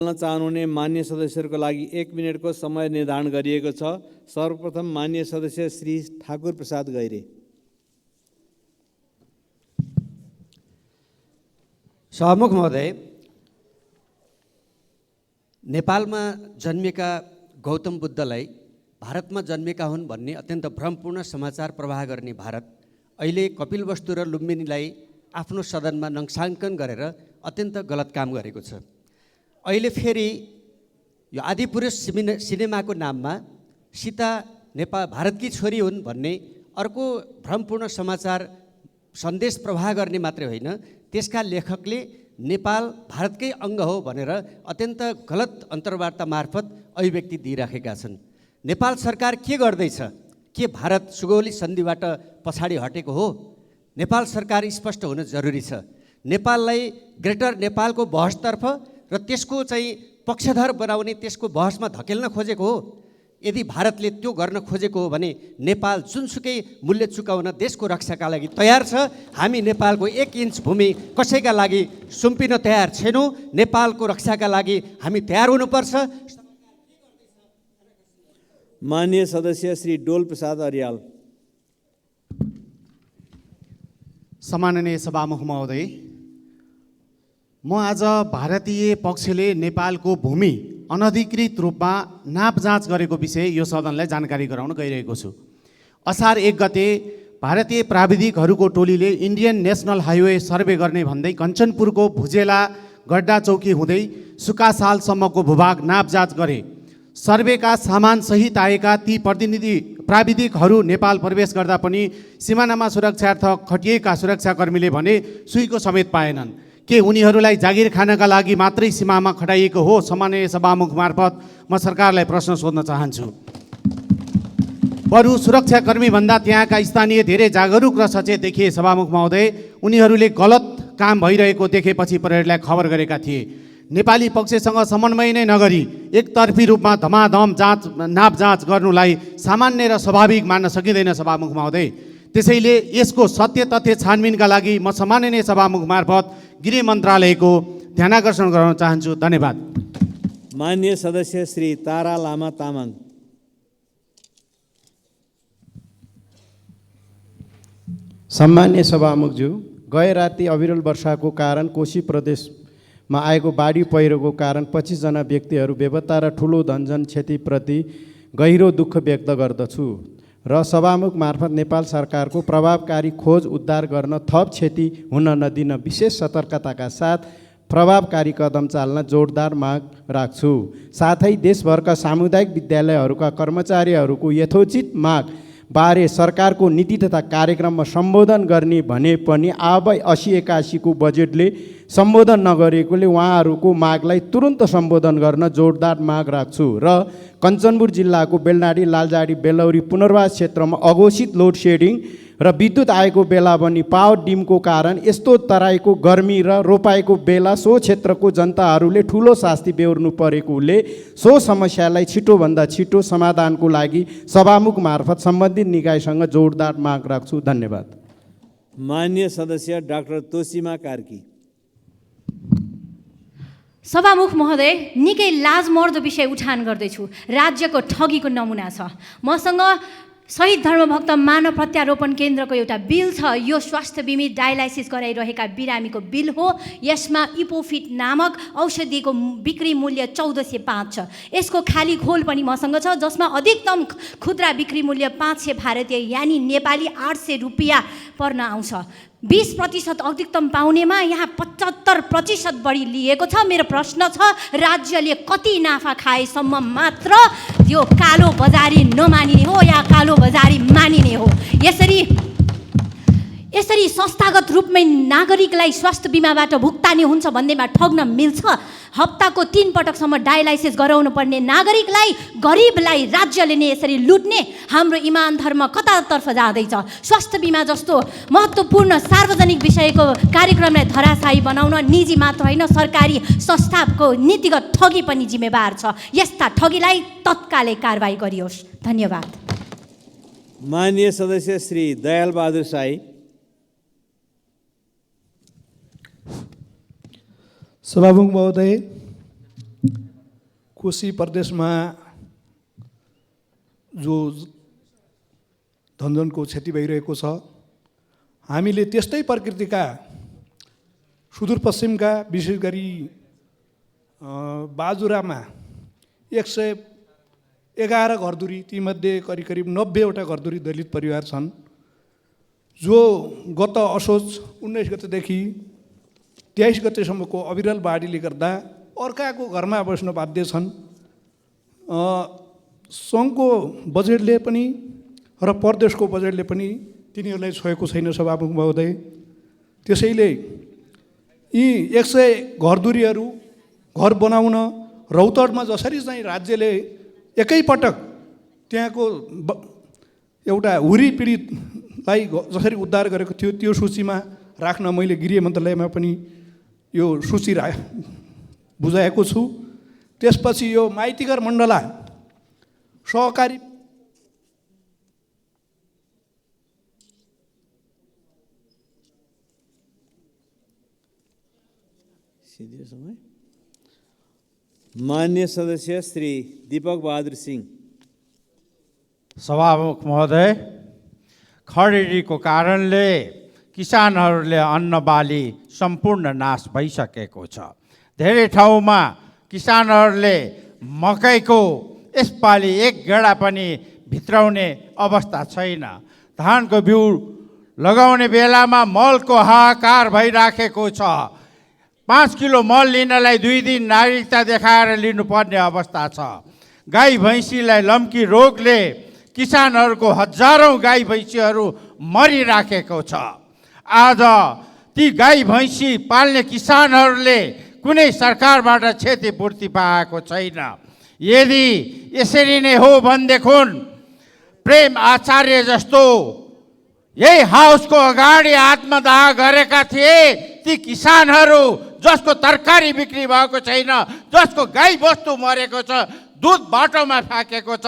चाहनुहुने मान्य सदस्यहरूको लागि 1 मिनेटको समय निर्धारण गरिएको छ। सर्वप्रथम मान्य सदस्य श्री ठाकुर प्रसाद गैरे। सभामुख महोदय, नेपालमा जन्मेका गौतम बुद्धलाई भारतमा जन्मेका हुन् भन्ने अत्यन्त भ्रमपूर्ण समाचार प्रवाह गर्ने भारत अहिले कपिलवस्तु र लुम्बिनीलाई आफ्नो सदनमा नक्साङ्कन गरेर अत्यन्त गलत काम गरेको छ। अहिले फेरि यो आदिपुरुष सिनेमाको नाममा सीता नेपाल भारतकी छोरी हुन् भन्ने अर्को भ्रमपूर्ण समाचार सन्देश प्रवाह गर्ने मात्रै होइन, त्यसका लेखकले नेपाल भारतकै अङ्ग हो भनेर अत्यन्त गलत अन्तर्वार्ता मार्फत अभिव्यक्ति दिइराखेका छन्। नेपाल सरकार के गर्दैछ? के भारत सुगौली सन्धिबाट पछाडि हटेको हो? नेपाल सरकार स्पष्ट हुन जरुरी छ। नेपाललाई ग्रेटर नेपालको बहसतर्फ र त्यसको चाहिँ पक्षधर बनाउने त्यसको बहसमा धकेल्न खोजेको हो। यदि भारतले त्यो गर्न खोजेको हो भने नेपाल जुनसुकै मूल्य चुकाउन देशको रक्षाका लागि तयार छ। हामी नेपालको 1 इन्च भूमि कसैका लागि सुम्पिन तयार छैनौँ। नेपालको रक्षाका लागि हामी तयार हुनुपर्छ। माननीय सदस्य श्री डोल प्रसाद अर्याल। सम्माननीय सभामुख महोदय, म आज भारतीय पक्षले नेपालको भूमि अनधिकृत रूपमा नाप जाँच गरेको विषय यो सदनलाई जानकारी गराउन गइरहेको छु। असार 1 गते भारतीय प्राविधिकहरूको टोलीले इन्डियन नेसनल हाइवे सर्वे गर्ने भन्दै कञ्चनपुरको भुजेला गड्डा चौकी हुँदै सुकासालसम्मको भूभाग नाप जाँच गरे। सर्वेका सामान सहित आएका ती प्राविधिकहरू नेपाल प्रवेश गर्दा पनि सिमानामा सुरक्षार्थ खटिएका सुरक्षाकर्मीले भने सुईको समेत पाएनन्। के उनीहरूलाई जागिर खानका लागि मात्रै सीमामा खटाइएको हो? सम्माननीय सभामुख मार्फत म सरकारलाई प्रश्न सोध्न चाहन्छु। बरु सुरक्षाकर्मी भन्दा त्यहाँका स्थानीय धेरै जागरुक र सचेत देखिए। सभामुख महोदय, उनीहरूले गलत काम भइरहेको देखेपछि प्रहरीलाई खबर गरेका थिए। नेपाली पक्षसँग समन्वय नै नगरी एकतर्फी रूपमा धमाधम नाप जाँच गर्नुलाई सामान्य र स्वाभाविक मान्न सकिँदैन। सभामुख महोदय, त्यसैले यसको सत्य तथ्य छानबिनका लागि म सम्माननीय सभामुख मार्फत गृह मन्त्रालयको ध्यानाकर्षण गराउन चाहन्छु। धन्यवाद। माननीय सदस्य श्री तारा लामा तामाङ। सम्मान्य सभामुखज्यू, गए राति अविरल वर्षाको कारण कोशी प्रदेशमा आएको बाढी पहिरोको कारण 25 जना व्यक्तिहरू बेपत्ता र ठुलो धनजन क्षतिप्रति गहिरो दुःख व्यक्त गर्दछु र सभामुख मार्फत नेपाल सरकारको प्रभावकारी खोज उद्धार गर्न थप क्षति हुन नदिन विशेष सतर्कताका साथ प्रभावकारी कदम चाल्न जोडदार माग राख्छु। साथै देशभरका सामुदायिक विद्यालयहरूका कर्मचारीहरूको यथोचित माग बारे सरकारको नीति तथा कार्यक्रममा सम्बोधन गर्ने भने पनि अब 80-81 को बजेटले सम्बोधन नगरेकोले उहाँहरूको मागलाई तुरुन्त सम्बोधन गर्न जोडदार माग राख्छु र कञ्चनपुर जिल्लाको बेलनाडी, लालजाडी, बेलौरी पुनर्वास क्षेत्रमा अघोषित लोड सेडिङ र विद्युत आएको बेला पनि पावर डिमको कारण यस्तो तराईको गर्मी र रोपाइको बेला सो क्षेत्रको जनताहरूले ठुलो शास्ति बेहोर्नु परेकोले सो समस्यालाई छिटोभन्दा छिटो समाधानको लागि सभामुख मार्फत सम्बन्धित निकायसँग जोडदार माग राख्छु। धन्यवाद। माननीय सदस्य डाक्टर तोसीमा कार्की। सभामुख महोदय, निकै लाजमर्दो विषय उठान गर्दैछु। राज्यको ठगीको नमुना छ। मसँग शहीद धर्मभक्त मानव प्रत्यारोपण केन्द्रको एउटा बिल छ। यो स्वास्थ्य बिमित डायलाइसिस गराइरहेका बिरामीको बिल हो। यसमा इपोफिट नामक औषधिको बिक्री मूल्य 1405 छ। यसको खाली खोल पनि मसँग छ, जसमा अधिकतम खुद्रा बिक्री मूल्य 500 भारतीय यानि नेपाली 800 रुपियाँ पर्न आउँछ। 20% अधिकतम पाउनेमा यहाँ 75% बढी लिएको छ। मेरो प्रश्न छ, राज्यले कति नाफा खाएसम्म मात्र यो कालो बजारी नमानिने हो या कालो बजारी मानिने हो? यसरी संस्थागत रूपमै नागरिकलाई स्वास्थ्य बिमाबाट भुक्तानी हुन्छ भन्नेमा ठग्न मिल्छ? हप्ताको 3 पटकसम्म डायलाइसिस गराउनु पर्ने नागरिकलाई, गरिबलाई राज्यले नै यसरी लुट्ने? हाम्रो इमान धर्म कतातर्फ जाँदैछ? स्वास्थ्य बिमा जस्तो महत्त्वपूर्ण सार्वजनिक विषयको कार्यक्रमलाई धराशायी बनाउन निजी मात्र होइन, सरकारी संस्थाको नीतिगत ठगी पनि जिम्मेवार छ। यस्ता ठगीलाई तत्कालै कारबाही गरियोस्। धन्यवाद। माननीय सदस्य श्री दयाल बहादुर साई। सभामुख महोदय, कोशी प्रदेशमा जो धनजनको क्षति भइरहेको छ, हामीले त्यस्तै प्रकृतिका सुदूरपश्चिमका विशेष गरी बाजुरामा 111 घरधुरी, तीमध्ये करिब करिब 90वटा घरधुरी दलित परिवार छन्, जो गत असोज 19 गतेदेखि 23 गतेसम्मको अविरल बाढीले गर्दा अर्काको घरमा बस्न बाध्य छन्। सङ्घको बजेटले पनि र प्रदेशको बजेटले पनि तिनीहरूलाई छोएको छैन सभामुख महोदय। त्यसैले यी 100 घरधुरीहरू घर बनाउन रौतडमा जसरी चाहिँ राज्यले एकैपटक त्यहाँको एउटा हुरी पीडितलाई जसरी उद्धार गरेको थियो, त्यो सूचीमा राख्न मैले गृह मन्त्रालयमा पनि यो सूची बुझाएको छु। त्यसपछि यो माइतीघर मण्डला सहकारी मान्य सदस्य श्री दीपक बहादुर सिंह। सभामुख महोदय, खडेरीको कारणले किसानहरूले अन्न बाली सम्पूर्ण नाश भइसकेको छ। धेरै ठाउँमा किसानहरूले मकैको यसपालि एक गेडा पनि भित्राउने अवस्था छैन। धानको बिउ लगाउने बेलामा मलको हाहाकार भइराखेको छ। 5 किलो मल लिनलाई 2 दिन नागरिकता देखाएर लिनुपर्ने अवस्था छ। गाई भैँसीलाई लम्की रोगले किसानहरूको हजारौँ गाई भैँसीहरू मरिराखेको छ। आज ती गाई भैँसी पाल्ने किसानहरूले कुनै सरकारबाट क्षतिपूर्ति पाएको छैन। यदि यसरी नै हो भनेदेखि प्रेम आचार्य जस्तो यही हाउसको अगाडि आत्मदाह गरेका थिए ती किसानहरू, जसको तरकारी बिक्री भएको छैन, जसको गाई बस्तु मरेको छ, दुध बाटोमा फ्याँकेको छ,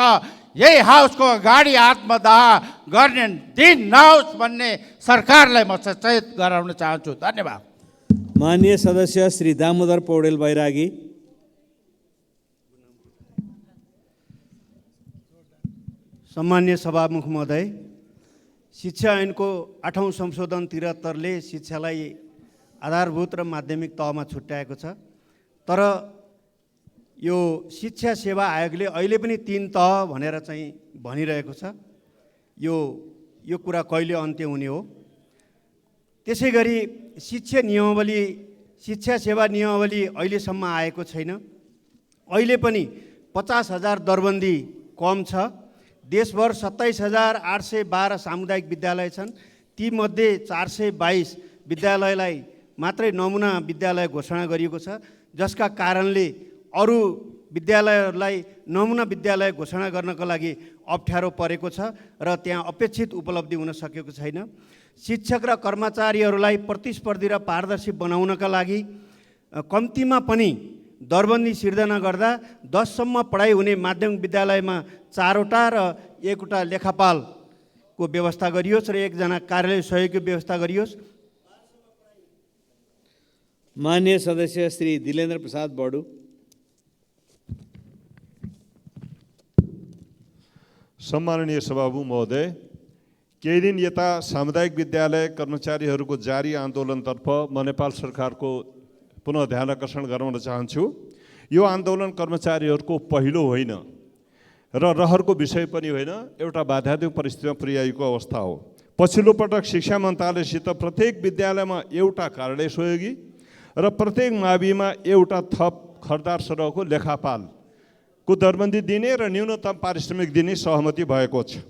यही हाउसको अगाडि आत्मदाह गर्ने दिन नहोस् भन्ने सरकारलाई म सचेत गराउन चाहन्छु। धन्यवाद। माननीय सदस्य श्री दामोदर पौडेल बैरागी। सम्मान्य सभामुख महोदय, शिक्षा ऐनको 8औं संशोधन 73ले शिक्षालाई आधारभूत र माध्यमिक तहमा छुट्याएको छ। तर यो शिक्षा सेवा आयोगले अहिले पनि 3 तह भनेर चाहिँ भनिरहेको छ। यो कुरा कहिले अन्त्य हुने हो? त्यसै गरी शिक्षा सेवा नियमावली अहिलेसम्म आएको छैन। अहिले पनि 50,000 दरबन्दी कम छ। देशभर 27,812 सामुदायिक विद्यालय छन्। तीमध्ये 422 विद्यालयलाई मात्रै नमुना विद्यालय घोषणा गरिएको छ, जसका कारणले अरू विद्यालयहरूलाई नमुना विद्यालय घोषणा गर्नको लागि अप्ठ्यारो परेको छ र त्यहाँ अपेक्षित उपलब्धि हुन सकेको छैन। शिक्षक र कर्मचारीहरूलाई प्रतिस्पर्धी र पारदर्शी बनाउनका लागि कम्तीमा पनि दरबन्दी सिर्जना गर्दा 10सम्म पढाइ हुने माध्यमिक विद्यालयमा 4वटा र 1वटा लेखापालको व्यवस्था गरियोस् र 1जना कार्यालय सहयोगको व्यवस्था गरियोस्। माननीय सदस्य श्री दिलेन्द्र प्रसाद बडु। सम्माननीय सभामुख महोदय, केही दिन यता सामुदायिक विद्यालय कर्मचारीहरूको जारी आन्दोलनतर्फ म नेपाल सरकारको पुनः ध्यान आकर्षण गराउन चाहन्छु। यो आन्दोलन कर्मचारीहरूको पहिलो होइन र रहरको विषय पनि होइन, एउटा बाध्यात्मक परिस्थितिमा पुर्याएको अवस्था हो। पछिल्लो पटक शिक्षा मन्त्रालयसित प्रत्येक विद्यालयमा एउटा कार्यालय सहयोगी र प्रत्येक माविमा एउटा थप खरदार सरहको लेखापालको दरबन्दी दिने र न्यूनतम पारिश्रमिक दिने सहमति भएको छ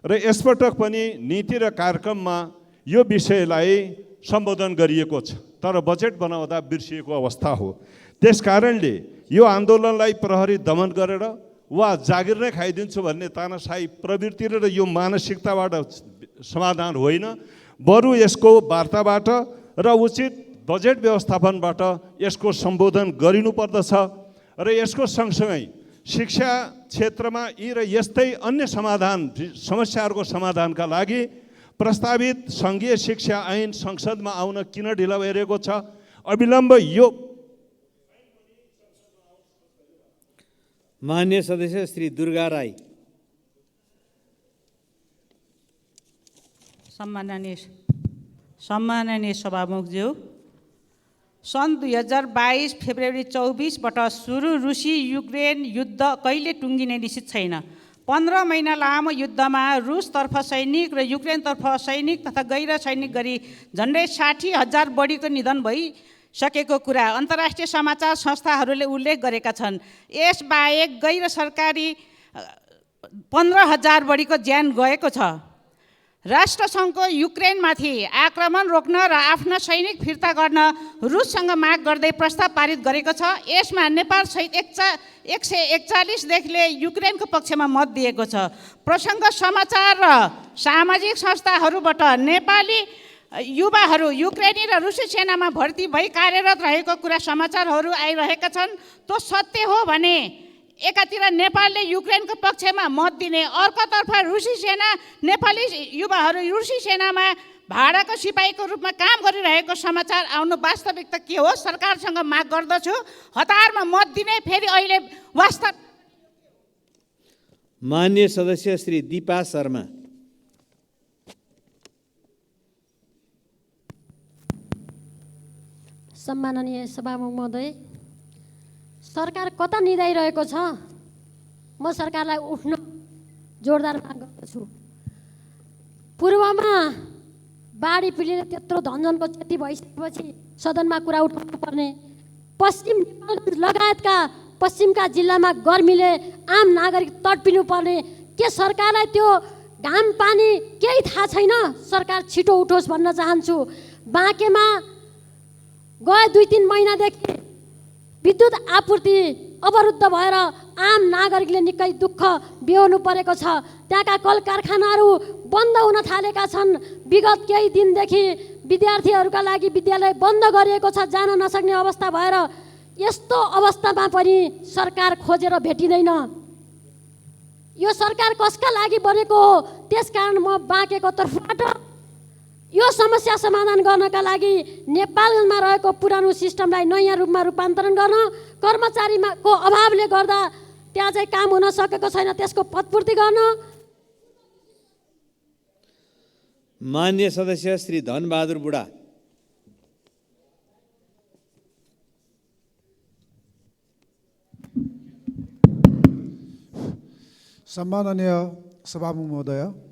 र यसपटक पनि नीति र कार्यक्रममा यो विषयलाई सम्बोधन गरिएको छ, तर बजेट बनाउँदा बिर्सिएको अवस्था हो। त्यसकारणले यो आन्दोलनलाई प्रहरी दमन गरेर वा जागिर नै खाइदिन्छु भन्ने तानाशाही प्रवृत्ति र यो मानसिकताबाट समाधान होइन, बरु यसको वार्ताबाट र उचित बजेट व्यवस्थापनबाट यसको सम्बोधन गरिनुपर्दछ र यसको सँगसँगै शिक्षा क्षेत्रमा यी र यस्तै अन्य समस्याहरूको समाधानका लागि प्रस्तावित सङ्घीय शिक्षा ऐन संसदमा आउन किन ढिला भइरहेको छ? अविलम्ब यो मान्य सदस्य श्री दुर्गा राई। सम्माननीय सभामुखज्यू, सन् 2022 फेब्रुअरी 24बाट सुरु रुसी युक्रेन युद्ध कहिले टुङ्गिने निश्चित छैन। 15 महिना लामो युद्धमा रुसतर्फ सैनिक र युक्रेनतर्फ सैनिक तथा गैर सैनिक गरी झन्डै 60,000 बढीको निधन भइसकेको कुरा अन्तर्राष्ट्रिय समाचार संस्थाहरूले उल्लेख गरेका छन्। यसबाहेक गैर सरकारी 15,000 बढीको ज्यान गएको छ। राष्ट्रसङ्घको युक्रेनमाथि आक्रमण रोक्न र आफ्ना सैनिक फिर्ता गर्न रुससँग माग गर्दै प्रस्ताव पारित गरेको छ। यसमा नेपाल सहित 141 युक्रेनको पक्षमा मत दिएको छ। प्रसङ्ग समाचार र सामाजिक संस्थाहरूबाट नेपाली युवाहरू युक्रेनी र रुसी सेनामा भर्ती भई कार्यरत रहेको कुरा समाचारहरू आइरहेका छन्। त्यो सत्य हो भने एकातिर नेपालले युक्रेनको पक्षमा मत दिने, अर्कोतर्फ रुसी सेना नेपाली युवाहरू रुसी सेनामा भाडाको सिपाहीको रूपमा काम गरिरहेको समाचार आउनु वास्तविकता के हो? सरकारसँग माग गर्दछु हतारमा मत दिने। फेरि अहिले वास्तव मान्य सदस्य श्री दीपा शर्मा। सम्माननीय सभामुख महोदय, सरकार कता निधाइरहेको छ? म सरकारलाई उठ्न जोरदार माग गर्दछु। पूर्वमा बाढी पीडित त्यत्रो धनजनको क्षति भइसकेपछि सदनमा कुरा उठाउनु पर्ने, पश्चिम नेपाल लगायतका पश्चिमका जिल्लामा गर्मीले आम नागरिक तडपिनु पर्ने, के सरकारलाई त्यो घाम पानी केही थाहा छैन? सरकार छिटो उठोस् भन्न चाहन्छु। बाँकेमा गए 2-3 महिनादेखि विद्युत आपूर्ति अवरुद्ध भएर आम नागरिकले निकै दुःख बेहोर्नु परेको छ। त्यहाँका कल कारखानाहरू बन्द हुन थालेका छन्। विगत केही दिनदेखि विद्यार्थीहरूका लागि विद्यालय बन्द गरिएको छ, जान नसक्ने अवस्था भएर। यस्तो अवस्थामा पनि सरकार खोजेर भेटिँदैन। यो सरकार कसका लागि बनेको हो? त्यसकारण म बाँकेको तर्फबाट यो समस्या समाधान गर्नका लागि नेपालमा रहेको पुरानो सिस्टमलाई नयाँ रूपमा रूपान्तरण गर्न, कर्मचारीको अभावले गर्दा त्यहाँ चाहिँ काम हुन सकेको छैन, त्यसको पदपूर्ति गर्न। मान्य सदस्य श्री धनबहादुर बुढा। सम्माननीय सभामुख महोदय,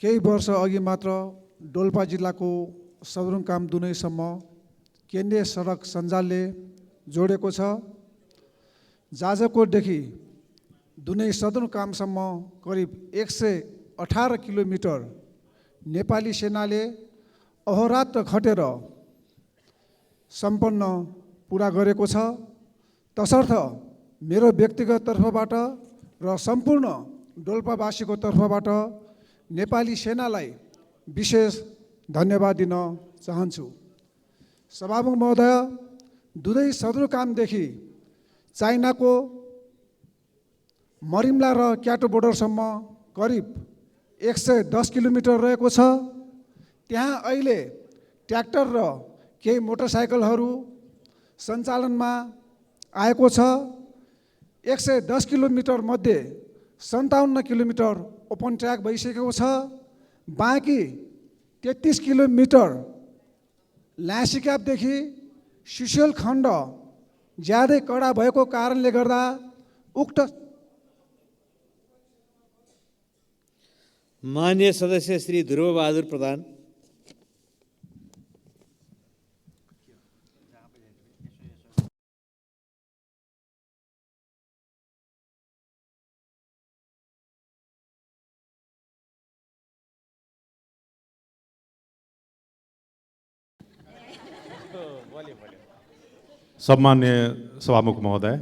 केही वर्ष अघि मात्र डोल्पा जिल्लाको सदरमुकाम दुनैसम्म केन्द्रीय सडक सञ्जालले जोडेको छ। जाजरकोटदेखि दुनै सदरमुकामसम्म करिब 118 किलोमिटर नेपाली सेनाले अहोरात्र खटेर सम्पन्न पुरा गरेको छ। तसर्थ मेरो व्यक्तिगत तर्फबाट र सम्पूर्ण डोल्पावासीको तर्फबाट नेपाली सेनालाई विशेष धन्यवाद दिन चाहन्छु। सभामुख महोदय, दुधै सदरमुकामदेखि चाइनाको मरिम्ला र क्याटो बोर्डरसम्म करिब 110 किलोमिटर रहेको छ। त्यहाँ अहिले ट्र्याक्टर र केही मोटरसाइकलहरू सञ्चालनमा आएको छ। 110 किलोमिटर मध्ये 57 किलोमिटर ओपन ट्र्याक भइसकेको छ। बाँकी 33 किलोमिटर ल्यासीक्यापदेखि सुशेल खण्ड ज्यादै कडा भएको कारणले गर्दा उक्त मान्य सदस्य श्री ध्रुवबहादुर प्रधान। सम्मान्य सभामुख महोदय,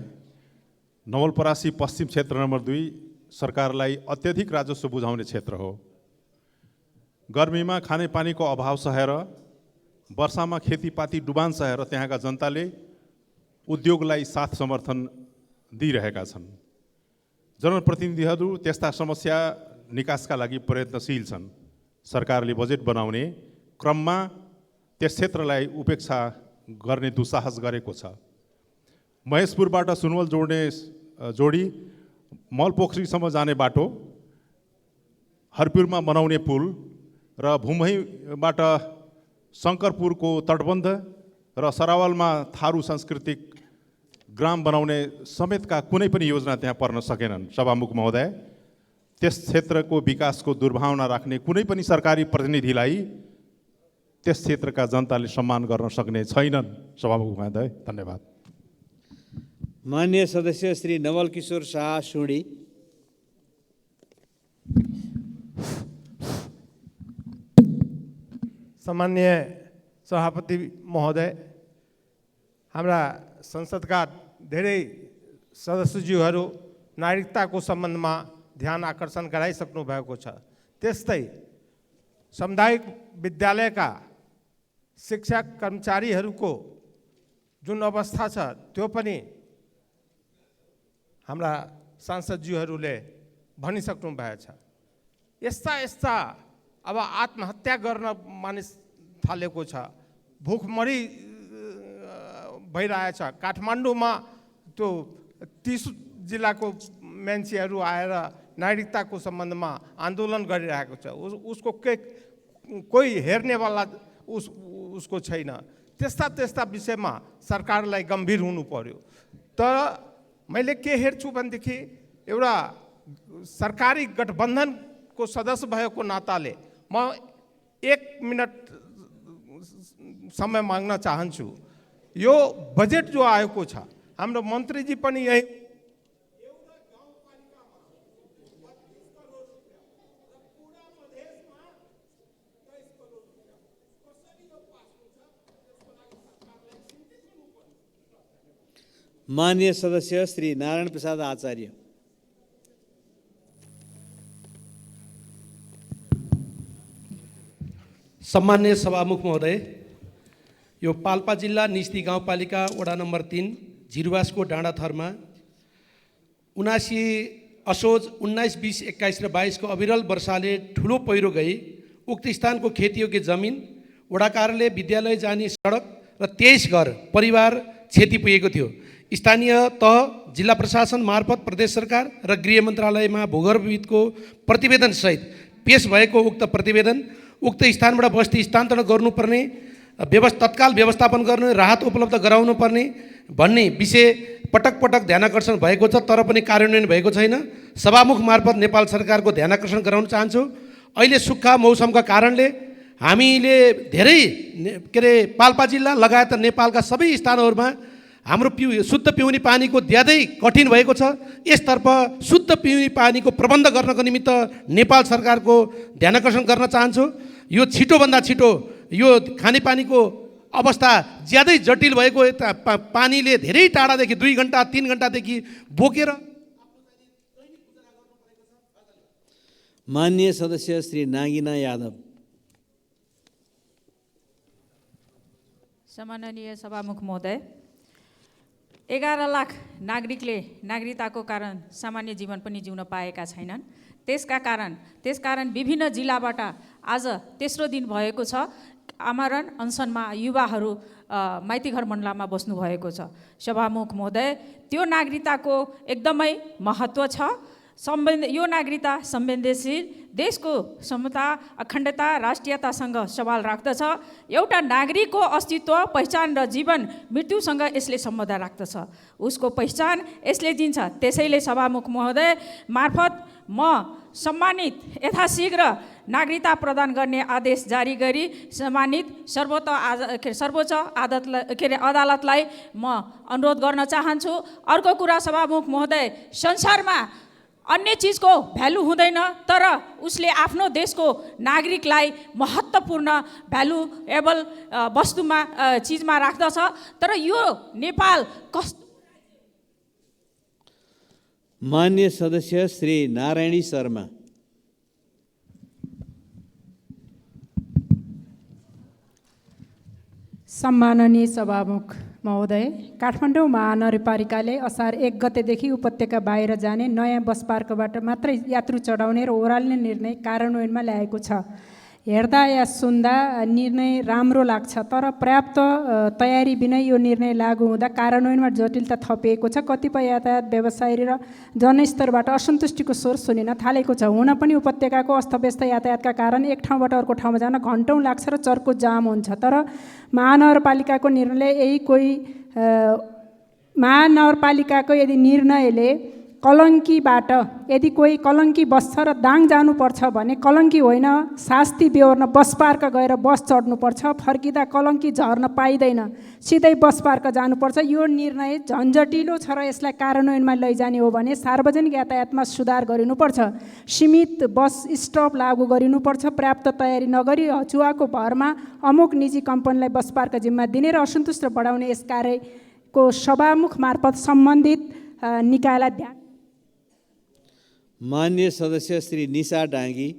नवलपरासी पश्चिम क्षेत्र नम्बर 2 सरकारलाई अत्यधिक राजस्व बुझाउने क्षेत्र हो। गर्मीमा खानेपानीको अभाव सहेर, वर्षामा खेतीपाती डुबान सहेर त्यहाँका जनताले उद्योगलाई साथ समर्थन दिइरहेका छन्। जनप्रतिनिधिहरू त्यस्ता समस्या निकासका लागि प्रयत्नशील छन्। सरकारले बजेट बनाउने क्रममा त्यस क्षेत्रलाई उपेक्षा गर्ने दुस्साहस गरेको छ। महेशपुरबाट सुनवल जोड्ने जोडी मलपोखरीसम्म जाने बाटो, हरपुरमा बनाउने पुल र भुमहीबाट शङ्करपुरको तटबन्ध र सरावलमा थारू सांस्कृतिक ग्राम बनाउने समेतका कुनै पनि योजना त्यहाँ पर्न सकेनन्। सभामुख महोदय, त्यस क्षेत्रको विकासको दुर्भावना राख्ने कुनै पनि सरकारी प्रतिनिधिलाई त्यस क्षेत्रका जनताले सम्मान गर्न सक्ने छैनन्। सभामुख महोदय, धन्यवाद। मान्य सदस्य श्री नवल किशोर शाह सुडी। सम्मान्य सभापति महोदय, हाम्रा संसदका धेरै सदस्यज्यूहरू नागरिकताको सम्बन्धमा ध्यान आकर्षण गराइसक्नु भएको छ। त्यस्तै सामुदायिक विद्यालयका शिक्षक कर्मचारीहरूको जुन अवस्था छ त्यो पनि हाम्रा सांसदज्यूहरूले भनिसक्नु भएको छ। यस्ता यस्ता अब आत्महत्या गर्न मानिस थालेको छ, भुखमरी भइरहेछ। काठमाडौँमा त्यो 30 जिल्लाको मान्छेहरू आएर नागरिकताको सम्बन्धमा आन्दोलन गरिरहेको छ। उसको कोही हेर्नेवाला उसको छैन। त्यस्ता विषयमा सरकारलाई गम्भीर हुनु पर्यो। तर मैले के हेर्छु भनेदेखि एउटा सरकारी गठबन्धनको सदस्य भएको नाताले म 1 मिनट समय माग्न चाहन्छु। यो बजेट जो आएको छ, हाम्रो मन्त्रीजी पनि यही मान्य सदस्य श्री नारायण प्रसाद आचार्य। सम्मान्य सभामुख महोदय, यो पाल्पा जिल्ला निस्ती गाउँपालिका वडा नम्बर 3 झिरुवासको डाँडाथरमा 79 असोज 19, 20, 21 र 22 को अविरल वर्षाले ठुलो पहिरो गई उक्त स्थानको खेतीयोग्य जमिन, वडा कार्यालय, विद्यालय जाने सडक र 23 घर परिवार क्षति पुगेको थियो। स्थानीय तह, जिल्ला प्रशासन मार्फत प्रदेश सरकार र गृह मन्त्रालयमा भूगर्भविदको प्रतिवेदनसहित पेश भएको उक्त प्रतिवेदन उक्त स्थानबाट बस्ती स्थानान्तरण गर्नुपर्ने, तत्काल व्यवस्थापन गर्ने, राहत उपलब्ध गराउनु पर्ने भन्ने विषय पटक पटक ध्यानाकर्षण भएको छ, तर पनि कार्यान्वयन भएको छैन। सभामुख मार्फत नेपाल सरकारको ध्यानाकर्षण गराउन चाहन्छु। अहिले सुक्खा मौसमका कारणले हामीले धेरै पाल्पा जिल्ला लगायत नेपालका सबै स्थानहरूमा हाम्रो शुद्ध पिउने पानीको ज्यादै कठिन भएको छ। यसतर्फ शुद्ध पिउने पानीको प्रबन्ध गर्नको निमित्त नेपाल सरकारको ध्यानाकर्षण गर्न चाहन्छु। यो छिटोभन्दा छिटो यो खानेपानीको अवस्था ज्यादै जटिल भएको, पानीले धेरै टाढादेखि 2 घण्टा 3 घण्टादेखि बोकेर। मान्य सदस्य श्री नागिना यादव। सम्माननीय सभामुख महोदय, 11 लाख नागरिकले नागरिकताको कारण सामान्य जीवन पनि जिउन पाएका छैनन्। त्यसकारण विभिन्न जिल्लाबाट आज तेस्रो दिन भएको छ आमरण अनसनमा युवाहरू माइतीघर मण्डलामा बस्नु भएको छ। सभामुख महोदय, त्यो नागरिकताको एकदमै महत्त्व छ। यो नागरिकता संवेदनशील, देशको समता, अखण्डता, राष्ट्रियतासँग सवाल राख्दछ। एउटा नागरिकको अस्तित्व, पहिचान र जीवन मृत्युसँग यसले सम्बन्ध राख्दछ। उसको पहिचान यसले दिन्छ। त्यसैले सभामुख महोदय मार्फत म सम्मानित यथाशीघ्र नागरिकता प्रदान गर्ने आदेश जारी गरी सम्मानित सर्वोच्च अदालतलाई म अनुरोध गर्न चाहन्छु। अर्को कुरा सभामुख महोदय, संसारमा अन्य चिजको भ्यालु हुँदैन, तर उसले आफ्नो देशको नागरिकलाई महत्त्वपूर्ण भ्यालुएबल वस्तुमा चिजमा राख्दछ। तर यो नेपाल कस्तो। मान्य सदस्य श्री नारायणी शर्मा। सम्माननीय सभामुख महोदय, काठमाडौँ महानगरपालिकाले असार 1 गतेदेखि उपत्यका बाहिर जाने नयाँ बस पार्कबाट मात्रै यात्रु चढाउने र ओह्राल्ने निर्णय कार्यान्वयनमा ल्याएको छ। हेर्दा या सुन्दा निर्णय राम्रो लाग्छ, तर पर्याप्त तयारी बिना यो निर्णय लागू हुँदा कार्यान्वयनमा जटिलता थपिएको छ। कतिपय यातायात व्यवसायी र जनस्तरबाट असन्तुष्टिको स्वर सुनिन थालेको छ। हुन पनि उपत्यकाको अस्तव्यस्त यातायातका कारण एक ठाउँबाट अर्को ठाउँमा जान घन्टौँ लाग्छ र चर्को जाम हुन्छ। तर महानगरपालिकाको यदि निर्णयले कलङ्कीबाट यदि कोही कलङ्की बस्छ र दाङ जानुपर्छ भने कलङ्की होइन, शास्ति बेहोर्न बस पार्क गएर बस चढ्नुपर्छ, फर्किँदा कलङ्की झर्न पाइँदैन, सिधै बस पार्क जानुपर्छ। यो निर्णय झन्झटिलो छ र यसलाई कार्यान्वयनमा लैजाने हो भने सार्वजनिक यातायातमा सुधार गरिनुपर्छ। सीमित बस स्टप लागू गरिनुपर्छ। पर्याप्त तयारी नगरी हचुवाको भरमा अमुक निजी कम्पनीलाई बस पार्क जिम्मा दिने र असन्तुष्ट बढाउने यस कार्यको सभामुख मार्फत सम्बन्धित निकायलाई ध्यान। मान्य सदस्य श्री निशा डाँगी।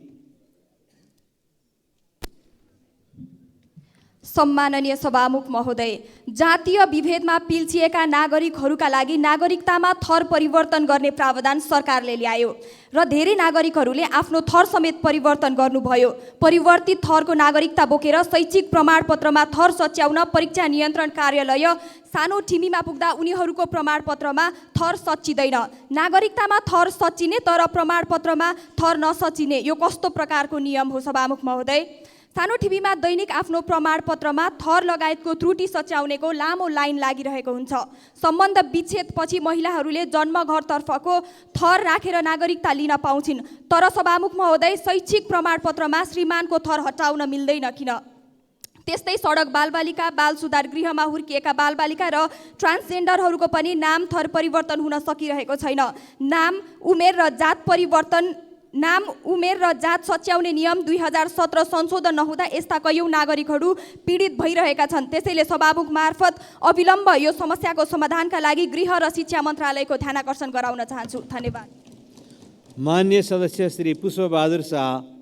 सम्माननीय सभामुख महोदय, जातीय विभेदमा पिल्चिएका नागरिकहरूका लागि नागरिकतामा थर परिवर्तन गर्ने प्रावधान सरकारले ल्यायो र धेरै नागरिकहरूले आफ्नो थर समेत परिवर्तन गर्नुभयो। परिवर्तित थरको नागरिकता बोकेर शैक्षिक प्रमाणपत्रमा थर सच्याउन परीक्षा नियन्त्रण कार्यालय सानो ठिमीमा पुग्दा उनीहरूको प्रमाणपत्रमा थर सच्चिँदैन। नागरिकतामा थर सच्चिने तर प्रमाणपत्रमा थर नसच्चिने, यो कस्तो प्रकारको नियम हो सभामुख महोदय? सानो टिभीमा दैनिक आफ्नो प्रमाणपत्रमा थर लगायतको त्रुटि सच्याउनेको लामो लाइन लागिरहेको हुन्छ। सम्बन्ध विच्छेदपछि महिलाहरूले जन्मघरतर्फको थर राखेर नागरिकता लिन पाउँछिन्, तर सभामुख महोदय शैक्षिक प्रमाणपत्रमा श्रीमानको थर हटाउन मिल्दैन किन? त्यस्तै सडक बालबालिका, बाल सुधार गृहमा हुर्किएका बालबालिका र ट्रान्सजेन्डरहरूको पनि नाम थर परिवर्तन हुन सकिरहेको छैन। नाम, उमेर र जात सच्याउने नियम 2017 संशोधन नहुँदा यस्ता कैयौँ नागरिकहरू पीडित भइरहेका छन्। त्यसैले सभामुख मार्फत अविलम्ब यो समस्याको समाधानका लागि गृह र शिक्षा मन्त्रालयको ध्यानाकर्षण गराउन चाहन्छु। धन्यवाद। मान्य सदस्य श्री पुष्पबहादुर शाह।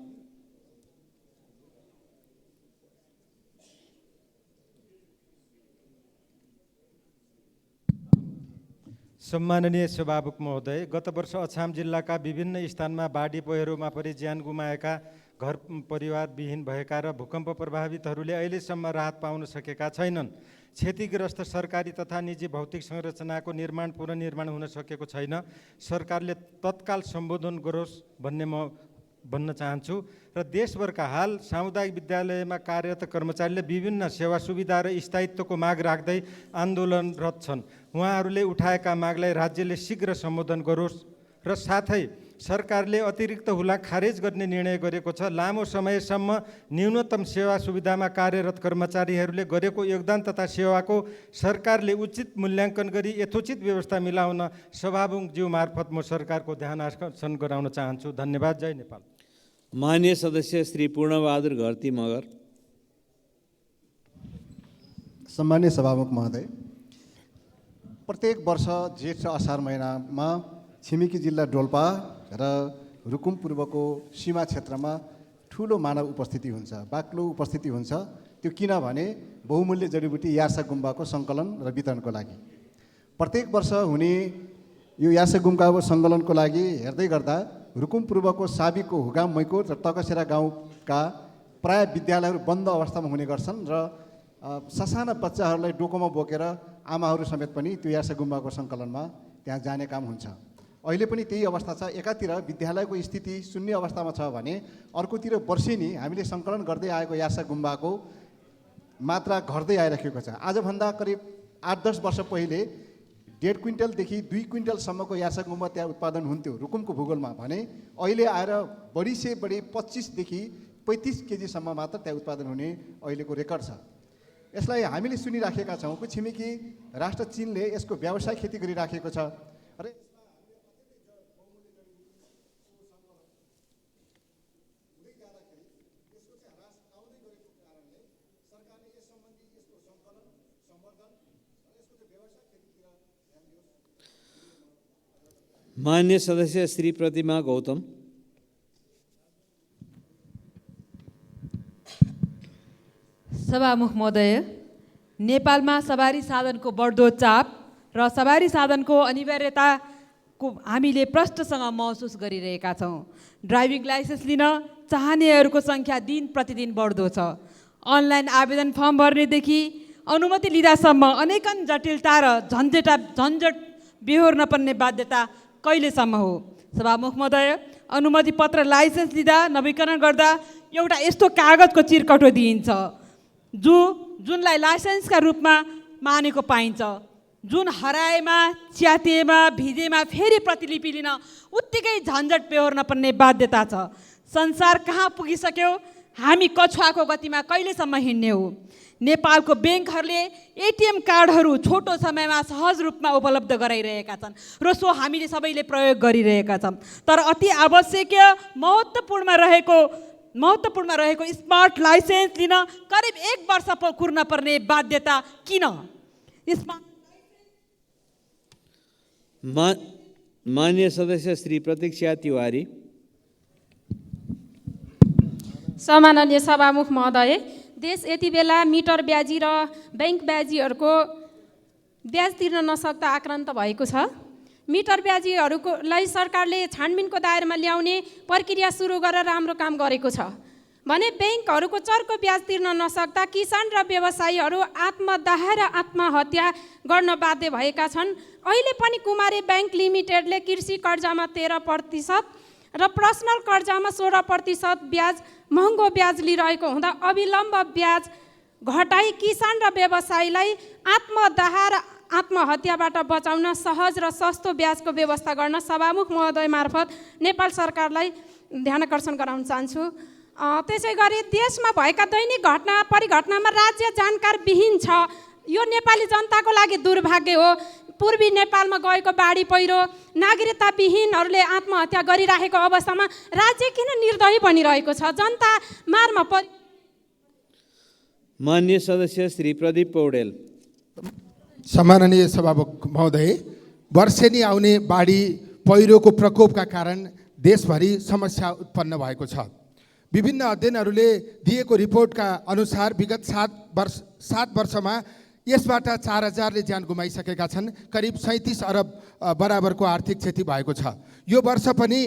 सम्माननीय सभामुख महोदय, गत वर्ष अछाम जिल्लाका विभिन्न स्थानमा बाढी पहिरोमा परि ज्यान गुमाएका, घर परिवारविहीन भएका र भूकम्प प्रभावितहरूले अहिलेसम्म राहत पाउन सकेका छैनन्। क्षतिग्रस्त सरकारी तथा निजी भौतिक संरचनाको निर्माण पुनर्निर्माण हुन सकेको छैन। सरकारले तत्काल सम्बोधन गरोस् भन्ने म भन्न चाहन्छु। र देशभरका हाल सामुदायिक विद्यालयमा कार्यरत कर्मचारीले विभिन्न सेवा सुविधा र स्थायित्वको माग राख्दै आन्दोलनरत छन्। उहाँहरूले उठाएका मागलाई राज्यले शीघ्र सम्बोधन गरोस् र साथै सरकारले अतिरिक्त हुलाक खारेज गर्ने निर्णय गरेको छ। लामो समयसम्म न्यूनतम सेवा सुविधामा कार्यरत कर्मचारीहरूले गरेको योगदान तथा सेवाको सरकारले उचित मूल्याङ्कन गरी यथोचित व्यवस्था मिलाउन सभामुखज्यू मार्फत म सरकारको ध्यान आकर्षण गराउन चाहन्छु। धन्यवाद। जय नेपाल। मान्य सदस्य श्री पूर्णबहादुर घरती मगर। सम्मान्य सभामुख महोदय, प्रत्येक वर्ष जेठ र असार महिनामा छिमेकी जिल्ला डोल्पा र रुकुम पूर्वको सीमा क्षेत्रमा ठुलो मानव उपस्थिति हुन्छ, बाक्लो उपस्थिति हुन्छ। त्यो किनभने बहुमूल्य जडीबुटी यार्सा गुम्बाको सङ्कलन र वितरणको लागि प्रत्येक वर्ष हुने यो यार्सा गुम्बाको सङ्कलनको लागि हेर्दै गर्दा रुकुम पूर्वको साबिकको हुगाम, मैकोट र तकसेरा गाउँका प्राय विद्यालयहरू बन्द अवस्थामा हुने गर्छन् र ससाना बच्चाहरूलाई डोकोमा बोकेर आमाहरू समेत पनि त्यो यार्सा गुम्बाको सङ्कलनमा त्यहाँ जाने काम हुन्छ। अहिले पनि त्यही अवस्था छ। एकातिर विद्यालयको स्थिति शून्य अवस्थामा छ भने अर्कोतिर वर्षेनी हामीले सङ्कलन गर्दै आएको यार्सा गुम्बाको मात्रा घट्दै आइरहेको छ। आजभन्दा करिब 8-10 वर्ष पहिले 1.5 क्विन्टलदेखि 2 क्विन्टलसम्मको यार्सा गुम्बा त्यहाँ उत्पादन हुन्थ्यो रुकुमको भूगोलमा भने अहिले आएर बढी से बढी 25देखि 35 केजीसम्म मात्र त्यहाँ उत्पादन हुने अहिलेको रेकर्ड छ। यसलाई हामीले सुनिराखेका छौँ कि छिमेकी राष्ट्र चीनले यसको व्यावसायिक खेती गरिराखेको छ र मान्य सदस्य श्री प्रतिमा गौतम। सभामुख महोदय, नेपालमा सवारी साधनको बढ्दो चाप र सवारी साधनको अनिवार्यता हामीले प्रष्टसँग महसुस गरिरहेका छौँ। ड्राइभिङ लाइसेन्स लिन चाहनेहरूको सङ्ख्या दिन प्रतिदिन बढ्दो छ। अनलाइन आवेदन फर्म भर्नेदेखि अनुमति लिँदासम्म अनेकन जटिलता र झन्झट बेहोर्न पर्ने बाध्यता कहिलेसम्म हो? सभामुख महोदय, अनुमति पत्र लाइसेन्स लिँदा नवीकरण गर्दा एउटा यस्तो कागजको चिरकटो दिइन्छ जुनलाई लाइसेन्सका रूपमा मानेको पाइन्छ, जुन हराएमा, च्यातिएमा, भिजेमा फेरि प्रतिलिपि लिन उत्तिकै झन्झट बेहोर्न पर्ने बाध्यता छ। संसार कहाँ पुगिसक्यो? हामी कछुवाको गतिमा कहिलेसम्म हिँड्ने हो? नेपालको ब्याङ्कहरूले एटिएम कार्डहरू छोटो समयमा सहज रूपमा उपलब्ध गराइरहेका छन् र सो हामीले सबैले प्रयोग गरिरहेका छौँ। तर अति आवश्यकीय महत्त्वपूर्ण रहेको स्मार्ट लाइसेन्स लिन करिब 1 वर्ष कुर्न पर्ने बाध्यता किन? माननीय सदस्य श्री प्रतीक्षा तिवारी। सम्माननीय सभामुख महोदय, देश यति बेला मिटर ब्याजी र ब्याङ्क ब्याजीहरूको ब्याज तिर्न नसक्दा आक्रान्त भएको छ। मिटर ब्याजीहरूलाई सरकारले छानबिनको दायरामा ल्याउने प्रक्रिया सुरु गरेर राम्रो काम गरेको छ भने ब्याङ्कहरूको चर्को ब्याज तिर्न नसक्दा किसान र व्यवसायीहरू आत्मदाह र आत्महत्या गर्न बाध्य भएका छन्। अहिले पनि कुमारी ब्याङ्क लिमिटेडले कृषि कर्जामा 13% र पर्सनल कर्जामा 16% ब्याज महँगो ब्याज लिइरहेको हुँदा अविलम्ब ब्याज घटाई किसान र व्यवसायीलाई आत्मदाह र आत्महत्याबाट बचाउन सहज र सस्तो ब्याजको व्यवस्था गर्न सभामुख महोदय मार्फत नेपाल सरकारलाई ध्यानाकर्षण गराउन चाहन्छु। त्यसै गरी देशमा भएका दैनिक घटना परिघटनामा राज्य जानकार विहीन छ। यो नेपाली जनताको लागि दुर्भाग्य हो। पूर्वी नेपालमा गएको बाढी पहिरो नागरिकता विहीनहरूले आत्महत्या गरिरहेको अवस्थामा राज्य किन निर्दयी बनिरहेको छ? जनता मारमा माननीय सदस्य श्री प्रदीप पौडेल। सम्माननीय सभामुख महोदय, वर्षेनी आउने बाढी पहिरोको प्रकोपका कारण देशभरि समस्या उत्पन्न भएको छ। विभिन्न अध्ययनहरूले दिएको रिपोर्टका अनुसार विगत 7 वर्षमा यसबाट 4000ले ज्यान गुमाइसकेका छन्। करिब 37 अरब बराबरको आर्थिक क्षति भएको छ। यो वर्ष पनि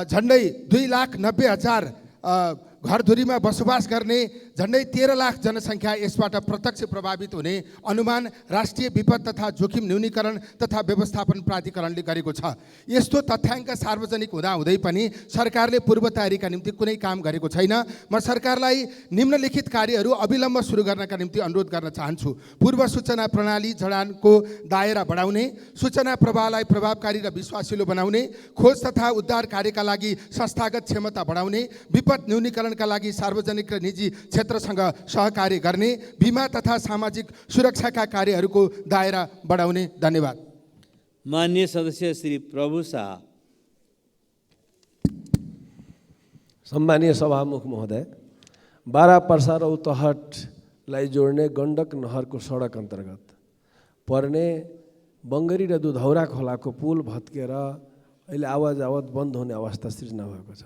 झन्डै 2,90,000 घरधुरीमा बसोबास गर्ने झन्डै 13 लाख जनसङ्ख्या यसबाट प्रत्यक्ष प्रभावित हुने अनुमान राष्ट्रिय विपद तथा जोखिम न्यूनीकरण तथा व्यवस्थापन प्राधिकरणले गरेको छ। यस्तो तथ्याङ्क सार्वजनिक हुँदाहुँदै पनि सरकारले पूर्व तयारीका निम्ति कुनै काम गरेको छैन। म सरकारलाई निम्नलिखित कार्यहरू अविलम्ब सुरु गर्नका निम्ति अनुरोध गर्न चाहन्छु। पूर्व सूचना प्रणाली जडानको दायरा बढाउने, सूचना प्रवाहलाई प्रभावकारी र विश्वासिलो बनाउने, खोज तथा उद्धार कार्यका लागि संस्थागत क्षमता बढाउने, विपद न्यूनीकरणका लागि सार्वजनिक र निजी क्षेत्रसँग सहकार्य गर्ने, बिमा तथा सामाजिक सुरक्षाका कार्यहरूको दायरा बढाउने। धन्यवाद। माननीय सदस्य श्री प्रभु शाह। सम्मानीय सभामुख महोदय, बारा पर्सा र उतहटलाई जोड्ने गण्डक नहरको सडक अन्तर्गत पर्ने बङ्गरी र दुधौरा खोलाको पुल भत्केर अहिले आवाजावत बन्द हुने अवस्था सृजना भएको छ।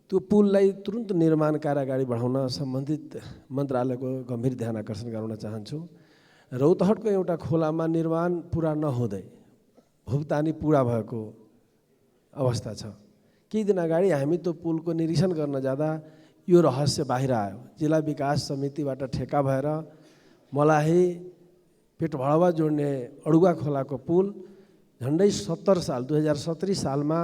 त्यो पुललाई तुरुन्त निर्माण कार्य अगाडि बढाउन सम्बन्धित मन्त्रालयको गम्भीर ध्यान आकर्षण गराउन चाहन्छु। रौतहटको एउटा खोलामा निर्माण पुरा नहुँदै भुक्तानी पुरा भएको अवस्था छ। केही दिन अगाडि हामी त्यो पुलको निरीक्षण गर्न जाँदा यो रहस्य बाहिर आयो। जिल्ला विकास समितिबाट ठेक्का भएर मलाही पेटभडवा जोड्ने अडुवा खोलाको पुल झन्डै 2017 सालमा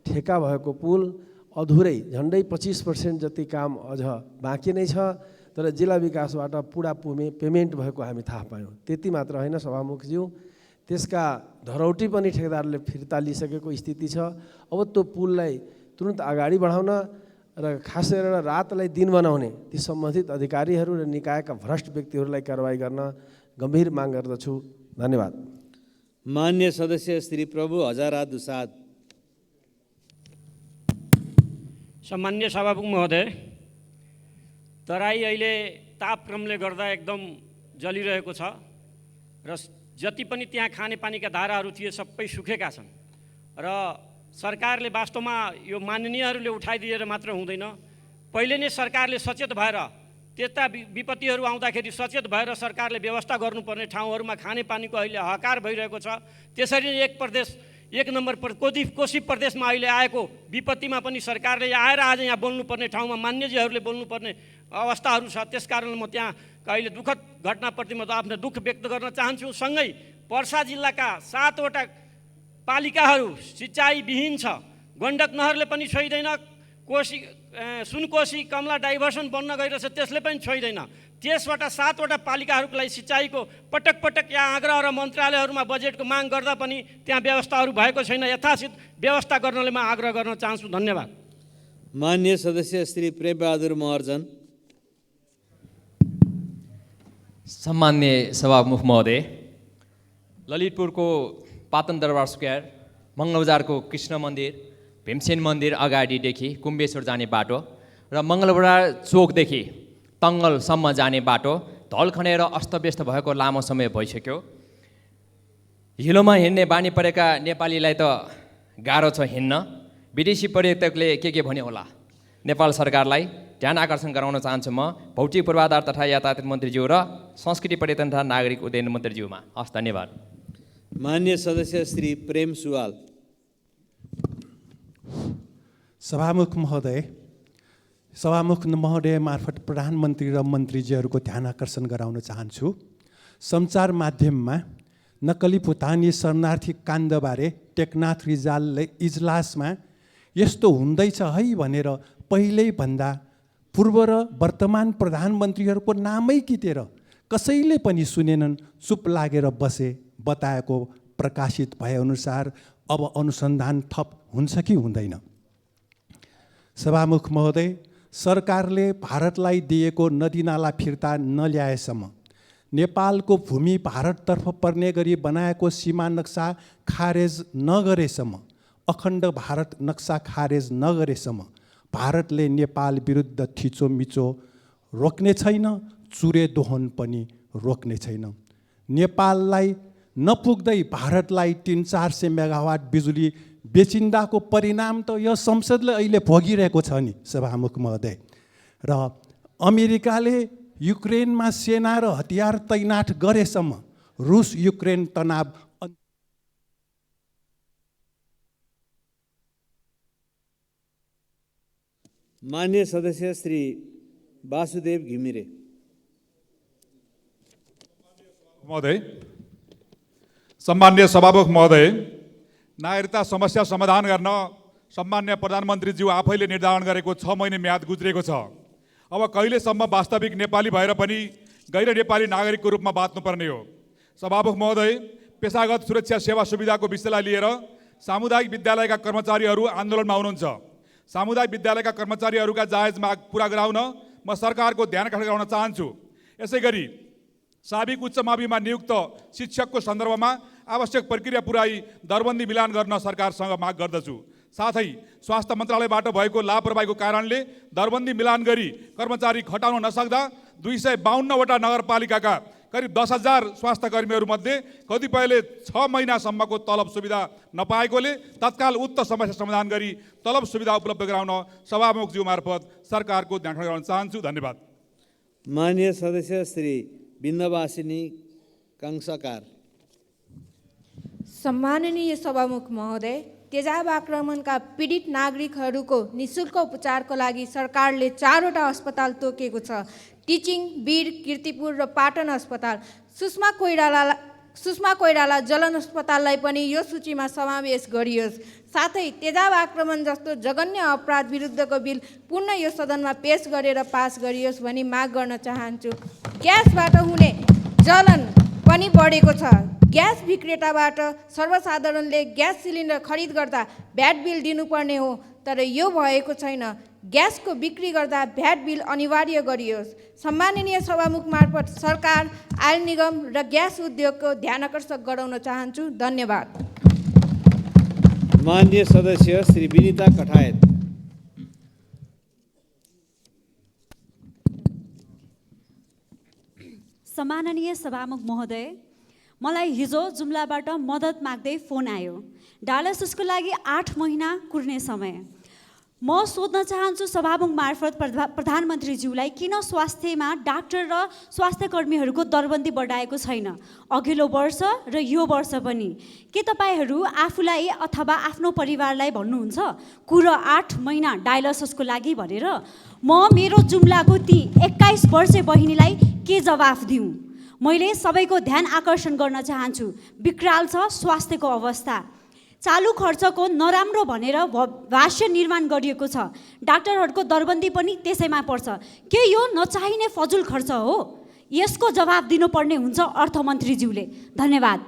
ठेक्का भएको पुल अधुरै झन्डै 25% जति काम अझ बाँकी नै छ। तर जिल्ला विकासबाट पुरा पेमेन्ट भएको हामी थाहा पायौँ। त्यति मात्र होइन सभामुखज्यू, त्यसका धरौटी पनि ठेकेदारले फिर्ता लिइसकेको स्थिति छ। अब त्यो पुललाई तुरन्त अगाडि बढाउन र खास गरेर रातलाई दिन बनाउने ती सम्बन्धित अधिकारीहरू र निकायका भ्रष्ट व्यक्तिहरूलाई कारवाही गर्न गम्भीर माग गर्दछु। धन्यवाद। मान्य सदस्य श्री प्रभु हजारा दुसाद। सम्मान्य सभामुख महोदय, तराई अहिले तापक्रमले गर्दा एकदम जलिरहेको छ र जति पनि त्यहाँ खानेपानीका धाराहरू थिए सबै सुकेका छन् र सरकारले वास्तवमा यो माननीयहरूले उठाइदिएर मात्र हुँदैन, पहिले नै सरकारले सचेत भएर त्यस्ता विपत्तिहरू आउँदाखेरि सचेत भएर सरकारले व्यवस्था गर्नुपर्ने ठाउँहरूमा खानेपानीको अहिले हाहाकार भइरहेको छ। त्यसरी नै एक प्रदेश एक नम्बर पर कोशी प्रदेशमा अहिले आएको विपत्तिमा पनि सरकारले आएर आज यहाँ बोल्नुपर्ने ठाउँमा मान्यजीहरूले बोल्नुपर्ने अवस्थाहरू छ। त्यस कारण म त्यहाँ अहिले दुःखद घटनाप्रति म आफ्नो दुःख व्यक्त गर्न चाहन्छु। सँगै पर्सा जिल्लाका 7वटा पालिकाहरू सिँचाइविहीन छ। गण्डक नहरले पनि छोइदैन, सुनकोशी कमला डाइभर्सन बन्न गइरहेछ त्यसले पनि छोइदैन। त्यसबाट 7वटा पालिकाहरूको लागि सिँचाइको पटक पटक यहाँ आग्रह र मन्त्रालयहरूमा बजेटको माग गर्दा पनि त्यहाँ व्यवस्थाहरू भएको छैन। यथाचित व्यवस्था गर्नले म आग्रह गर्न चाहन्छु। धन्यवाद। माननीय सदस्य श्री प्रेमबहादुर महर्जन। सम्मान्य सभामुख महोदय, ललितपुरको पाटन दरबार स्क्वायर, मङ्गलबजारको कृष्ण मन्दिर, भीमसेन मन्दिर अगाडिदेखि कुम्बेश्वर जाने बाटो र मङ्गलबजार चोकदेखि तङ्गलसम्म जाने बाटो धल खनेर अस्तव्यस्त भएको लामो समय भइसक्यो। हिलोमा हिँड्ने बानी परेका नेपालीलाई त गाह्रो छ हिँड्न। विदेशी पर्यटकले के भन्यो होला? नेपाल सरकारलाई ध्यान आकर्षण गराउन चाहन्छु म भौतिक पूर्वाधार तथा यातायात मन्त्रीज्यू र संस्कृति पर्यटन तथा नागरिक उड्डयन मन्त्रीज्यूमा। हस्, धन्यवाद। माननीय सदस्य श्री प्रेम सुवाल। सभामुख महोदय मार्फत प्रधानमन्त्री र मन्त्रीजीहरूको ध्यान आकर्षण गराउन चाहन्छु। सञ्चार माध्यममा नक्कली भुटानी शरणार्थी काण्डबारे टेकनाथ रिजालले इजलासमा यस्तो हुँदैछ है भनेर पहिल्यै भन्दा पूर्व र वर्तमान प्रधानमन्त्रीहरूको नामै कितेर कसैले पनि सुनेनन्, चुप लागेर बसे। बताएको प्रकाशित भएअनुसार अब अनुसन्धान थप हुन्छ कि हुँदैन? सभामुख महोदय, सरकारले भारतलाई दिएको नदीनाला फिर्ता नल्याएसम्म, नेपालको भूमि भारततर्फ पर्ने गरी बनाएको सीमा नक्सा खारेज नगरेसम्म, अखण्ड भारत नक्सा खारेज नगरेसम्म भारतले नेपाल विरुद्ध थिचोमिचो रोक्ने छैन, चुरे दोहन पनि रोक्ने छैन। नेपाललाई नपुग्दै भारतलाई 300-400 मेगावाट बिजुली बेचिन्दाको परिणाम त यो संसदले अहिले भोगिरहेको छ नि सभामुख महोदय। र अमेरिकाले युक्रेनमा सेना र हतियार तैनाथ गरेसम्म रुस युक्रेन तनाव माननीय सदस्य श्री वासुदेव घिमिरे। महोदय, सम्मान्य सभामुख महोदय, नागरिकता समस्या समाधान गर्न सम्मान्य प्रधानमन्त्रीज्यू आफैले निर्धारण गरेको 6 महिने म्याद गुज्रेको छ। अब कहिलेसम्म वास्तविक नेपाली भएर पनि गैर नेपाली नागरिकको रूपमा बाँच्नुपर्ने हो? सभामुख महोदय, पेशागत सुरक्षा सेवा सुविधाको विषयलाई लिएर सामुदायिक विद्यालयका कर्मचारीहरू आन्दोलनमा हुनुहुन्छ। सामुदायिक विद्यालयका कर्मचारीहरूका जायज माग पुरा गराउन म सरकारको ध्यान आकर्षण गराउन चाहन्छु। यसै गरी साबिक उच्च माविमा नियुक्त शिक्षकको सन्दर्भमा आवश्यक प्रक्रिया पुराई दरबन्दी मिलान गर्न सरकारसँग माग गर्दछु। साथै स्वास्थ्य मन्त्रालयबाट भएको लापरवाहीको कारणले दरबन्दी मिलान गरी कर्मचारी खटाउन नसक्दा 252वटा नगरपालिकाका करिब 10,000 स्वास्थ्य कर्मीहरूमध्ये कतिपयले 6 महिनासम्मको तलब सुविधा नपाएकोले तत्काल उक्त समस्या समाधान गरी तलब सुविधा उपलब्ध गराउन सभामुखज्यू मार्फत सरकारको ध्यान आकर्षण गराउन चाहन्छु। धन्यवाद। माननीय सदस्य श्री बिन्दवासिनी कंसाकार। सम्माननीय सभामुख महोदय, तेजाब आक्रमणका पीडित नागरिकहरूको निःशुल्क उपचारको लागि सरकारले 4वटा अस्पताल तोकेको छ। टिचिङ, वीर, कीर्तिपुर र पाटन अस्पताल। सुषमा कोइराला जलन अस्पताललाई पनि यो सूचीमा समावेश गरियोस्। साथै तेजाब आक्रमण जस्तो जघन्य अपराध विरुद्धको बिल पुनः यो सदनमा पेश गरेर पास गरियोस् भनी माग गर्न चाहन्छु। ग्यासबाट हुने जलन पनि बढेको छ। ग्यास विक्रेताबाट सर्वसाधारणले ग्यास सिलिन्डर खरिद गर्दा भ्याट बिल दिनुपर्ने हो, तर यो भएको छैन। ग्यासको बिक्री गर्दा भ्याट बिल अनिवार्य गरियोस्। सम्माननीय सभामुख मार्फत सरकार, आयल निगम र ग्यास उद्योगको ध्यान आकर्षण गराउन चाहन्छु। धन्यवाद। माननीय सदस्य श्री विनिता कठायत। सम्माननीय सभामुख महोदय, मलाई हिजो जुम्लाबाट मद्दत माग्दै फोन आयो। डायलासिसको लागि 8 महिना कुर्ने समय। म सोध्न चाहन्छु सभामुख मार्फत प्रधानमन्त्रीज्यूलाई किन स्वास्थ्यमा डाक्टर र स्वास्थ्य कर्मीहरूको दरबन्दी बढाएको छैन अघिल्लो वर्ष र यो वर्ष पनि? के तपाईँहरू आफूलाई अथवा आफ्नो परिवारलाई भन्नुहुन्छ कुरो 8 महिना डायलिसिसको लागि भनेर? म मेरो जुम्लाको ती 21 वर्षे बहिनीलाई के जवाफ दिउँ? मैले सबैको ध्यान आकर्षण गर्न चाहन्छु। विकराल छ स्वास्थ्यको अवस्था। चालु खर्चको नराम्रो भनेर भाष्य निर्माण गरिएको छ। डाक्टरहरूको दरबन्दी पनि त्यसैमा पर्छ। के यो नचाहिने फजुल खर्च हो? यसको जवाब दिनुपर्ने हुन्छ अर्थमन्त्रीज्यूले। धन्यवाद।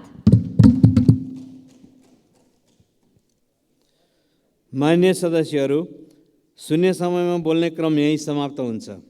मान्य सदस्यहरू, शून्य समयमा बोल्ने क्रम यही समाप्त हुन्छ।